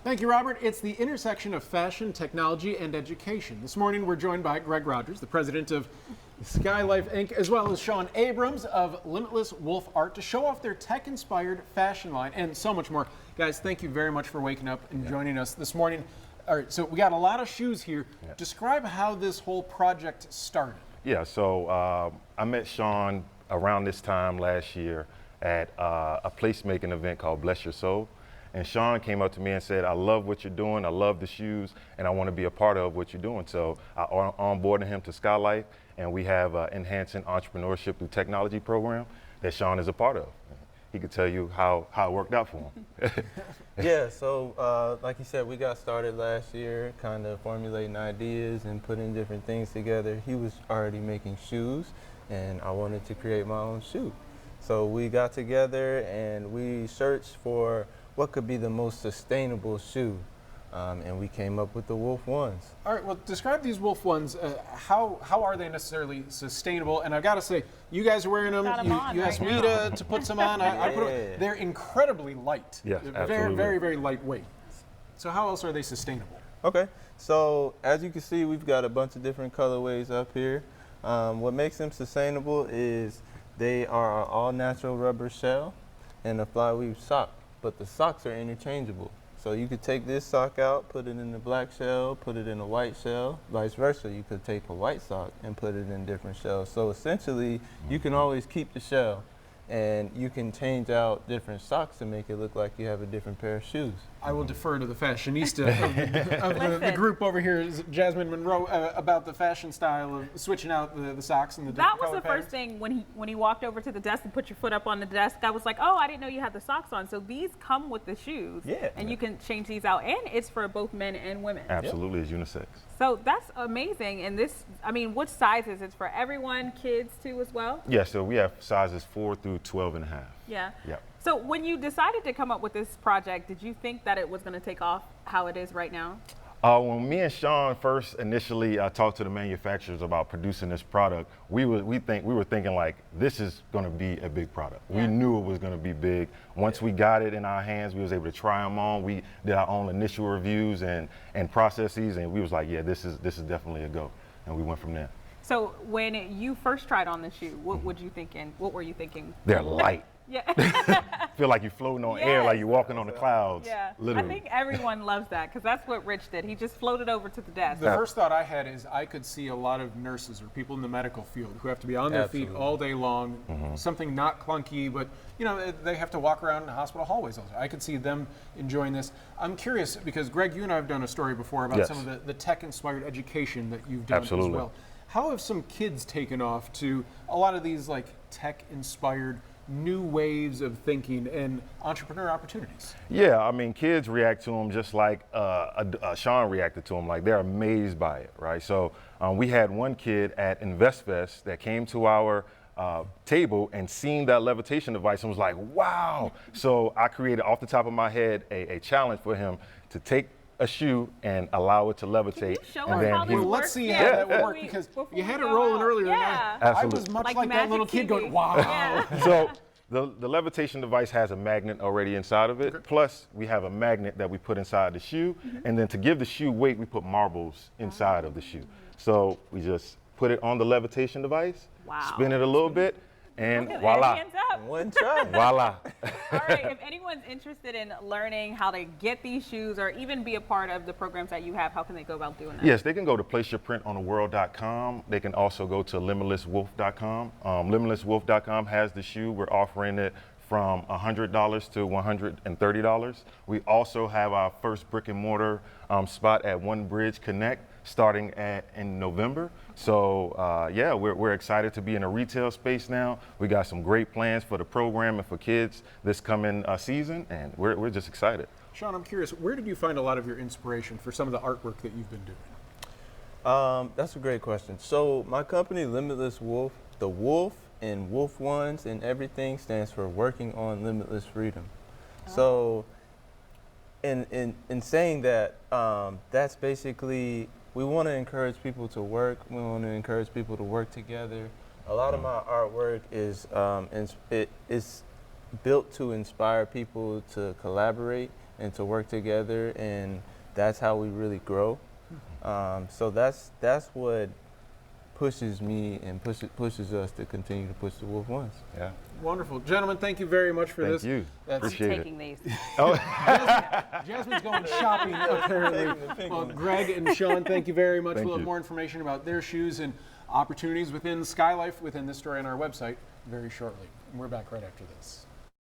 Thank you, Robert. It's the intersection of fashion, technology, and education. This morning, we're joined by Greg Rogers, the president of Skylife Inc., as well as Shawn Abrams of Limitless Wolf Art, to show off their tech-inspired fashion line and so much more. Guys, thank you very much for waking up and joining us this morning. All right, so we got a lot of shoes here. Yeah. Describe how this whole project started. Yeah, so I met Shawn around this time last year at a placemaking event called Bless Your Soul. And Shawn came up to me and said, I love what you're doing, I love the shoes, and I want to be a part of what you're doing. So I onboarded him to Skylife, and we have an Enhancing Entrepreneurship Through Technology program that Shawn is a part of. He could tell you how it worked out for him. Yeah, so like you said, we got started last year, kind of formulating ideas and putting different things together. He was already making shoes, and I wanted to create my own shoe. So we got together and we searched for what could be the most sustainable shoe, and we came up with the Wolf Ones. All right, well, describe these Wolf Ones. How are they necessarily sustainable? And I've got to say, you guys are wearing them. You asked me to put some on. I put them. They're incredibly light. Yes, very, absolutely. very, very lightweight. So how else are they sustainable? Okay, so as you can see, we've got a bunch of different colorways up here. What makes them sustainable is they are an all-natural rubber shell and a fly-weave sock. But the socks are interchangeable. So you could take this sock out, put it in the black shell, put it in a white shell. Vice versa, you could take a white sock and put it in different shells. So essentially, you can always keep the shell, and you can change out different socks to make it look like you have a different pair of shoes. I will defer to the fashionista of the group over here, Jasmine Monroe, about the fashion style of switching out the socks and the different That was the patterns. first thing when he walked over to the desk and put your foot up on the desk. I was like, oh, I didn't know you had the socks on. So these come with the shoes. Yeah. And you can change these out. And it's for both men and women. Absolutely, it's unisex. So that's amazing. And this, I mean, what sizes? It's for everyone, kids too as well? Yeah, so we have sizes 4 through 12 and a half. Yeah. Yep. So when you decided to come up with this project, did you think that it was going to take off how it is right now? When me and Shawn first initially talked to the manufacturers about producing this product, we were thinking like, this is going to be a big product. Yeah. We knew it was going to be big. Once we got it in our hands, we was able to try them on. We did our own initial reviews and processes, and we was like, yeah, this is definitely a go, and we went from there. So when you first tried on the shoe, what were you thinking? They're light. Yeah. Feel like you're floating on air, like you're walking on the clouds. Yeah. Literally. I think everyone loves that because that's what Rich did. He just floated over to the desk. The first thought I had is I could see a lot of nurses or people in the medical field who have to be on their feet all day long, something not clunky, but you know, they have to walk around in hospital hallways all the time. I could see them enjoying this. I'm curious because Greg, you and I have done a story before about some of the tech-inspired education that you've done as well. How have some kids taken off to a lot of these like tech-inspired new waves of thinking and entrepreneur opportunities? Yeah, I mean, kids react to them just like Shawn reacted to them. Like they're amazed by it, right? So we had one kid at InvestFest that came to our table and seen that levitation device and was like, wow. So I created off the top of my head a challenge for him to take a shoe and allow it to levitate. Can you show and us then how this works? Let's see how that would work because you had it rolling earlier. Yeah. And I was much like that little kid going, wow. Yeah. So the levitation device has a magnet already inside of it. Plus, we have a magnet that we put inside the shoe. And then to give the shoe weight, we put marbles inside of the shoe. So we just put it on the levitation device, spin it a little bit, and voila. Hands up. One try. Voila. All right, if anyone's interested in learning how to get these shoes or even be a part of the programs that you have, how can they go about doing that? Yes, they can go to placeyourprintontheworld.com. They can also go to limitlesswolf.com. Limitlesswolf.com has the shoe. We're offering it from $100 to $130. We also have our first brick and mortar spot at One Bridge Connect starting in November. So yeah, we're excited to be in a retail space now. We got some great plans for the program and for kids this coming season, and we're just excited. Shawn, I'm curious, where did you find a lot of your inspiration for some of the artwork that you've been doing? That's a great question. So my company, Limitless Wolf, the Wolf in Wolf Ones and everything stands for working on limitless freedom. So in saying that, that's basically, we want to encourage people to work. We want to encourage people to work together. A lot of my artwork is built to inspire people to collaborate and to work together, and that's how we really grow. So that's what pushes me and pushes us to continue to push the Wolf Ones. Yeah. Wonderful. Gentlemen, thank you very much for this. Thank you. That's Appreciate Taking these. Jasmine's going shopping apparently. Well, Greg and Shawn, thank you very much. Thank We'll have you. more information about their shoes and opportunities within Skylife within this story on our website very shortly. And we're back right after this.